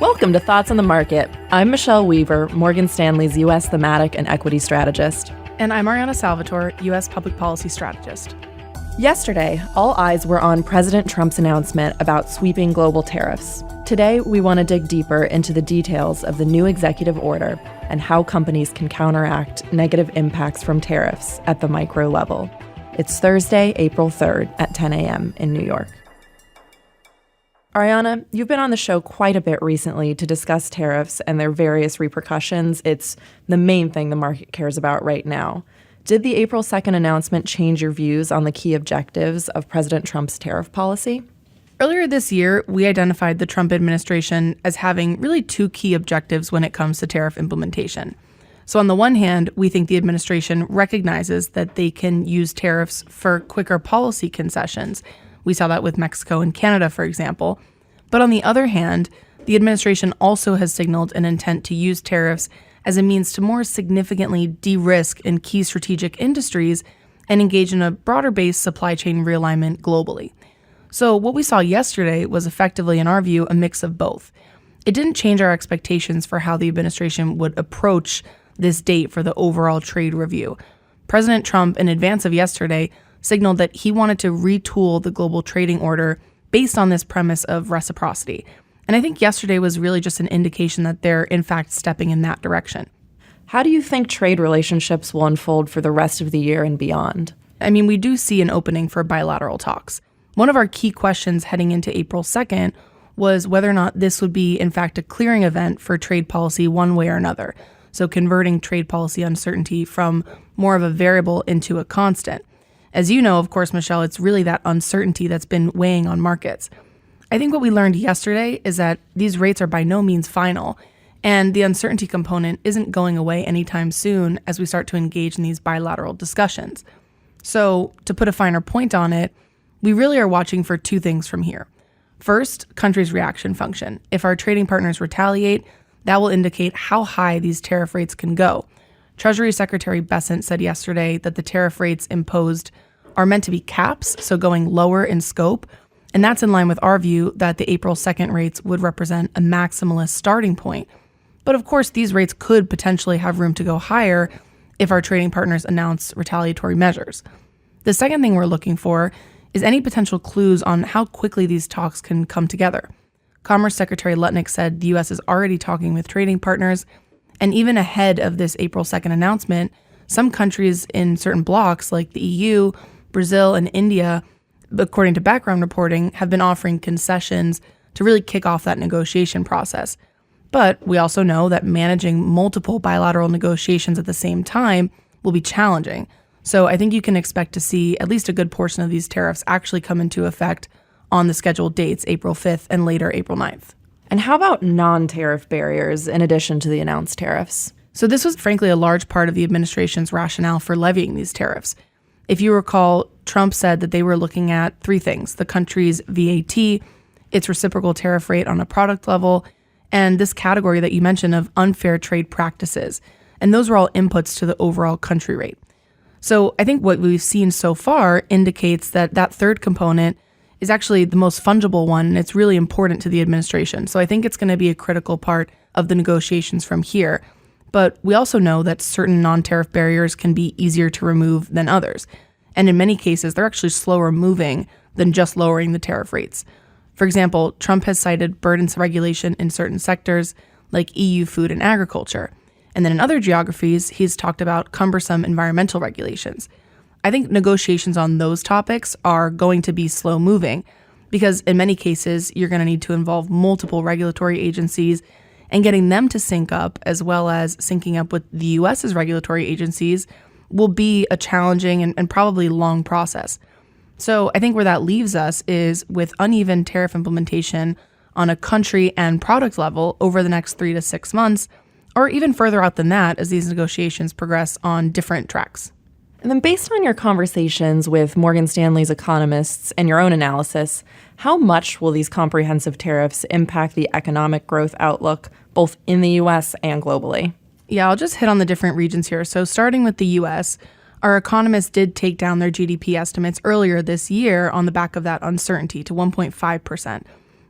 Welcome to Thoughts on the Market. I'm Michelle Weaver, Morgan Stanley's U.S. Thematic and Equity Strategist. And I'm Ariana Salvatore, U.S. Public Policy Strategist. Yesterday, all eyes were on President Trump's announcement about sweeping global tariffs. Today, we want to dig deeper into the details of the new executive order and how companies can counteract negative impacts from tariffs at the micro level. It's Thursday, April 3rd at 10 a.m. in New York. Ariana, you've been on the show quite a bit recently to discuss tariffs and their various repercussions. It's the main thing the market cares about right now. Did the April 2nd announcement change your views on the key objectives of President Trump's tariff policy? Earlier this year, we identified the Trump administration as having really two key objectives when it comes to tariff implementation. So on the one hand, we think the administration recognizes that they can use tariffs for quicker policy concessions. We saw that with Mexico and Canada, for example. But on the other hand, the administration also has signaled an intent to use tariffs as a means to more significantly de-risk in key strategic industries and engage in a broader-based supply chain realignment globally. So what we saw yesterday was effectively, in our view, a mix of both. It didn't change our expectations for how the administration would approach this date for the overall trade review. President Trump, in advance of yesterday, signaled that he wanted to retool the global trading order based on this premise of reciprocity. And I think yesterday was really just an indication that they're, in fact, stepping in that direction. How do you think trade relationships will unfold for the rest of the year and beyond? I mean, we do see an opening for bilateral talks. One of our key questions heading into April 2nd was whether or not this would be, in fact, a clearing event for trade policy one way or another. So converting trade policy uncertainty from more of a variable into a constant. As you know, of course, Michelle, it's really that uncertainty that's been weighing on markets. I think what we learned yesterday is that these rates are by no means final, and the uncertainty component isn't going away anytime soon as we start to engage in these bilateral discussions. So, to put a finer point on it, we really are watching for two things from here. First, countries' reaction function. If our trading partners retaliate, that will indicate how high these tariff rates can go. Treasury Secretary Bessent said yesterday that the tariff rates imposed are meant to be caps, so going lower in scope, and that's in line with our view that the April 2nd rates would represent a maximalist starting point. But of course, these rates could potentially have room to go higher if our trading partners announce retaliatory measures. The second thing we're looking for is any potential clues on how quickly these talks can come together. Commerce Secretary Lutnick said the U.S. is already talking with trading partners, and even ahead of this April 2nd announcement, some countries in certain blocs like the EU, Brazil, and India, according to background reporting, have been offering concessions to really kick off that negotiation process. But we also know that managing multiple bilateral negotiations at the same time will be challenging. So I think you can expect to see at least a good portion of these tariffs actually come into effect on the scheduled dates, April 5th and later April 9th. And how about non-tariff barriers in addition to the announced tariffs? So this was frankly a large part of the administration's rationale for levying these tariffs. If you recall, Trump said that they were looking at three things: the country's VAT, its reciprocal tariff rate on a product level, and this category that you mentioned of unfair trade practices. And those were all inputs to the overall country rate. So I think what we've seen so far indicates that that third component is actually the most fungible one, and it's really important to the administration. So I think it's going to be a critical part of the negotiations from here. But we also know that certain non-tariff barriers can be easier to remove than others. And in many cases, they're actually slower moving than just lowering the tariff rates. For example, Trump has cited burdensome regulation in certain sectors like EU food and agriculture. And then in other geographies, he's talked about cumbersome environmental regulations. I think negotiations on those topics are going to be slow moving because in many cases, you're going to need to involve multiple regulatory agencies, and getting them to sync up as well as syncing up with the US's regulatory agencies will be a challenging and probably long process. So I think where that leaves us is with uneven tariff implementation on a country and product level over the next 3 to 6 months, or even further out than that as these negotiations progress on different tracks. And then based on your conversations with Morgan Stanley's economists and your own analysis, how much will these comprehensive tariffs impact the economic growth outlook, both in the U.S. and globally? Yeah, I'll just hit on the different regions here. So starting with the U.S., our economists did take down their GDP estimates earlier this year on the back of that uncertainty to 1.5%.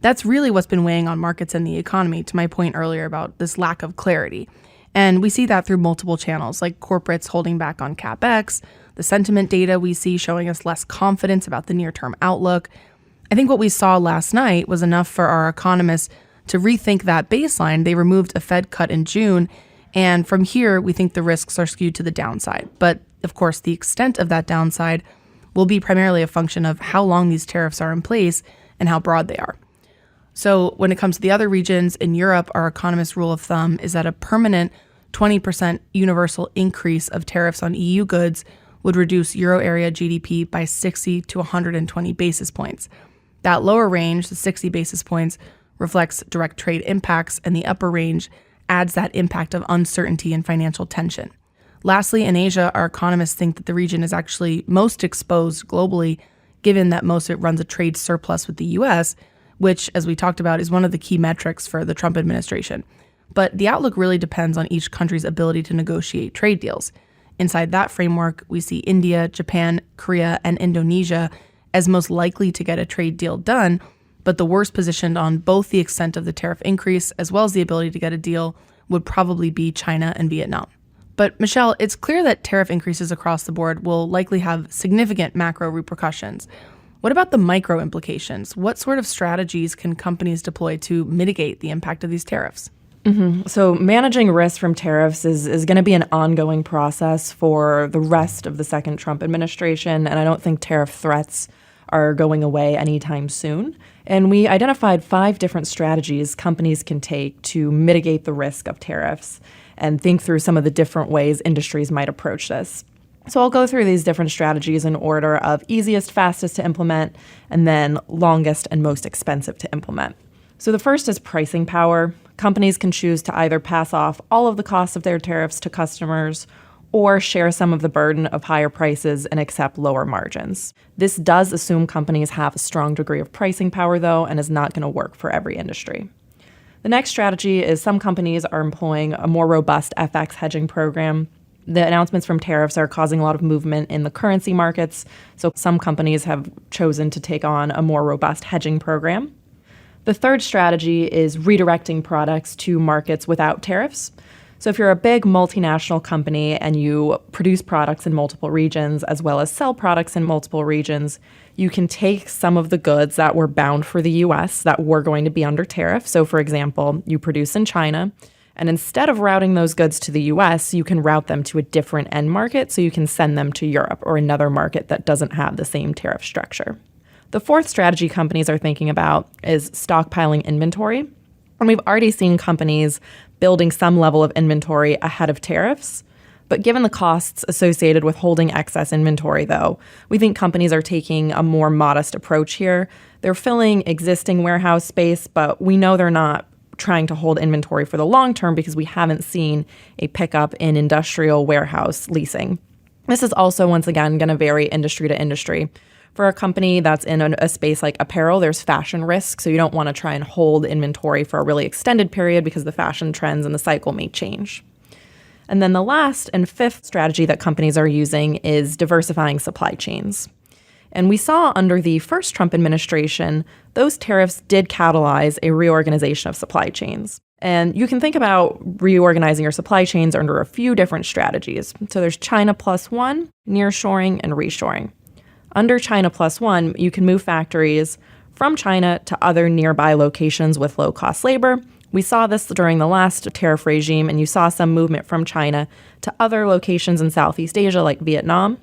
That's really what's been weighing on markets and the economy, to my point earlier about this lack of clarity. And we see that through multiple channels, like corporates holding back on CapEx, the sentiment data we see showing us less confidence about the near-term outlook. I think what we saw last night was enough for our economists to rethink that baseline. They removed a Fed cut in June, and from here, we think the risks are skewed to the downside. But of course, the extent of that downside will be primarily a function of how long these tariffs are in place and how broad they are. So when it comes to the other regions in Europe, our economist rule of thumb is that a permanent 20% universal increase of tariffs on EU goods would reduce euro area GDP by 60 to 120 basis points. That lower range, the 60 basis points, reflects direct trade impacts, and the upper range adds that impact of uncertainty and financial tension. Lastly, in Asia, our economists think that the region is actually most exposed globally, given that most of it runs a trade surplus with the US, which, as we talked about, is one of the key metrics for the Trump administration. But the outlook really depends on each country's ability to negotiate trade deals. Inside that framework, we see India, Japan, Korea, and Indonesia as most likely to get a trade deal done, but the worst positioned on both the extent of the tariff increase as well as the ability to get a deal would probably be China and Vietnam. But Michelle, it's clear that tariff increases across the board will likely have significant macro repercussions. What about the micro implications? What sort of strategies can companies deploy to mitigate the impact of these tariffs? So managing risk from tariffs is going to be an ongoing process for the rest of the second Trump administration, and I don't think tariff threats are going away anytime soon. And we identified 5 different strategies companies can take to mitigate the risk of tariffs and think through some of the different ways industries might approach this. So I'll go through these different strategies in order of easiest, fastest to implement, and then longest and most expensive to implement. So the first is pricing power. Companies can choose to either pass off all of the costs of their tariffs to customers or share some of the burden of higher prices and accept lower margins. This does assume companies have a strong degree of pricing power, though, and is not going to work for every industry. The next strategy is some companies are employing a more robust FX hedging program. The announcements from tariffs are causing a lot of movement in the currency markets, so some companies have chosen to take on a more robust hedging program. The third strategy is redirecting products to markets without tariffs. So if you're a big multinational company and you produce products in multiple regions as well as sell products in multiple regions, you can take some of the goods that were bound for the US that were going to be under tariff. So for example, you produce in China, and instead of routing those goods to the US, you can route them to a different end market, so you can send them to Europe or another market that doesn't have the same tariff structure. The fourth strategy companies are thinking about is stockpiling inventory. And we've already seen companies building some level of inventory ahead of tariffs. But given the costs associated with holding excess inventory, though, we think companies are taking a more modest approach here. They're filling existing warehouse space, but we know they're not trying to hold inventory for the long term because we haven't seen a pickup in industrial warehouse leasing. This is also, once again, going to vary industry to industry. For a company that's in a space like apparel, there's fashion risk, so you don't want to try and hold inventory for a really extended period because the fashion trends and the cycle may change. And then the last and fifth strategy that companies are using is diversifying supply chains. And we saw under the first Trump administration, those tariffs did catalyze a reorganization of supply chains. And you can think about reorganizing your supply chains under a few different strategies. So there's China plus one, nearshoring, and reshoring. Under China plus one, you can move factories from China to other nearby locations with low-cost labor. We saw this during the last tariff regime, and you saw some movement from China to other locations in Southeast Asia like Vietnam.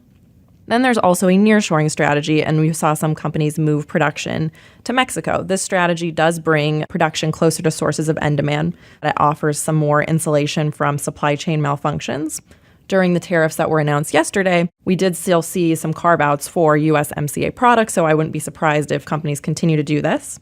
Then there's also a nearshoring strategy, and we saw some companies move production to Mexico. This strategy does bring production closer to sources of end demand. It offers some more insulation from supply chain malfunctions. During the tariffs that were announced yesterday, we did still see some carve-outs for USMCA products, so I wouldn't be surprised if companies continue to do this.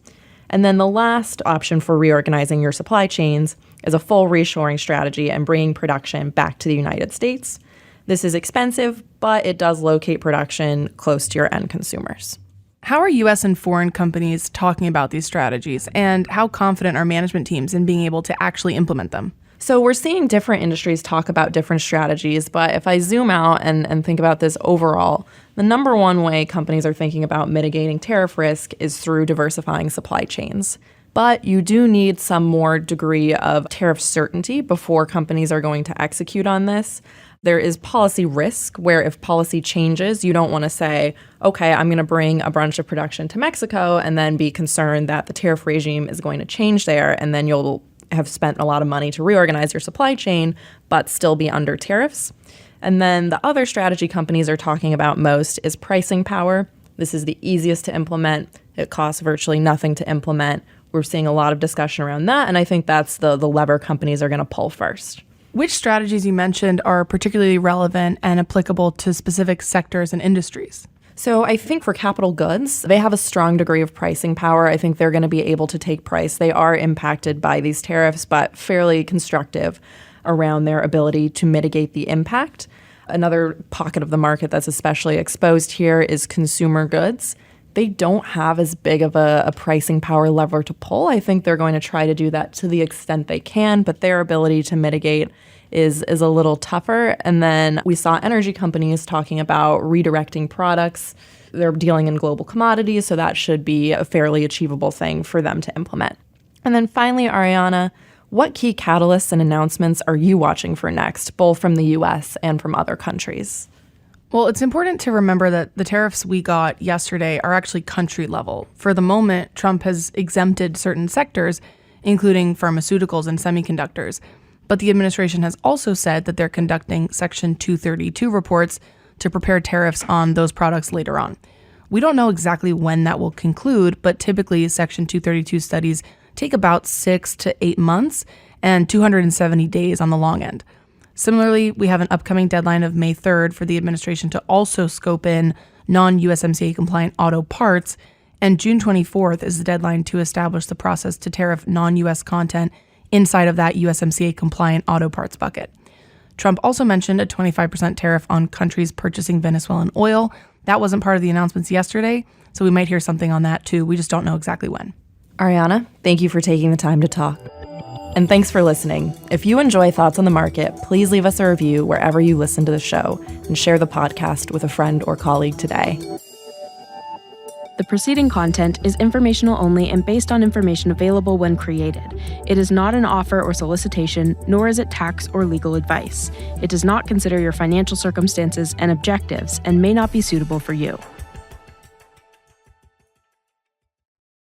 And then the last option for reorganizing your supply chains is a full reshoring strategy and bringing production back to the United States. This is expensive, but it does locate production close to your end consumers. How are U.S. and foreign companies talking about these strategies, and how confident are management teams in being able to actually implement them? So we're seeing different industries talk about different strategies, but if I zoom out and think about this overall, the number one way companies are thinking about mitigating tariff risk is through diversifying supply chains. But you do need some more degree of tariff certainty before companies are going to execute on this. There is policy risk where if policy changes, you don't want to say, okay, I'm going to bring a bunch of production to Mexico and then be concerned that the tariff regime is going to change there, and then you'll have spent a lot of money to reorganize your supply chain, but still be under tariffs. And then the other strategy companies are talking about most is pricing power. This is the easiest to implement. It costs virtually nothing to implement. We're seeing a lot of discussion around that, and I think that's the lever companies are going to pull first. Which strategies you mentioned are particularly relevant and applicable to specific sectors and industries? So I think for capital goods, they have a strong degree of pricing power. I think they're going to be able to take price. They are impacted by these tariffs, but fairly constructive around their ability to mitigate the impact. Another pocket of the market that's especially exposed here is consumer goods. They don't have as big of a pricing power lever to pull. I think they're going to try to do that to the extent they can, but their ability to mitigate is a little tougher. And then we saw energy companies talking about redirecting products. They're dealing in global commodities, so that should be a fairly achievable thing for them to implement. And then finally, Ariana, what key catalysts and announcements are you watching for next, both from the U.S. and from other countries? Well, it's important to remember that the tariffs we got yesterday are actually country level. For the moment, Trump has exempted certain sectors, including pharmaceuticals and semiconductors. But the administration has also said that they're conducting Section 232 reports to prepare tariffs on those products later on. We don't know exactly when that will conclude, but typically Section 232 studies take about 6 to 8 months and 270 days on the long end. Similarly, we have an upcoming deadline of May 3rd for the administration to also scope in non-USMCA compliant auto parts, and June 24th is the deadline to establish the process to tariff non-US content inside of that USMCA compliant auto parts bucket. Trump also mentioned a 25% tariff on countries purchasing Venezuelan oil. That wasn't part of the announcements yesterday, so we might hear something on that too. We just don't know exactly when. Ariana, thank you for taking the time to talk. And thanks for listening. If you enjoy Thoughts on the Market, please leave us a review wherever you listen to the show and share the podcast with a friend or colleague today. The preceding content is informational only and based on information available when created. It is not an offer or solicitation, nor is it tax or legal advice. It does not consider your financial circumstances and objectives and may not be suitable for you.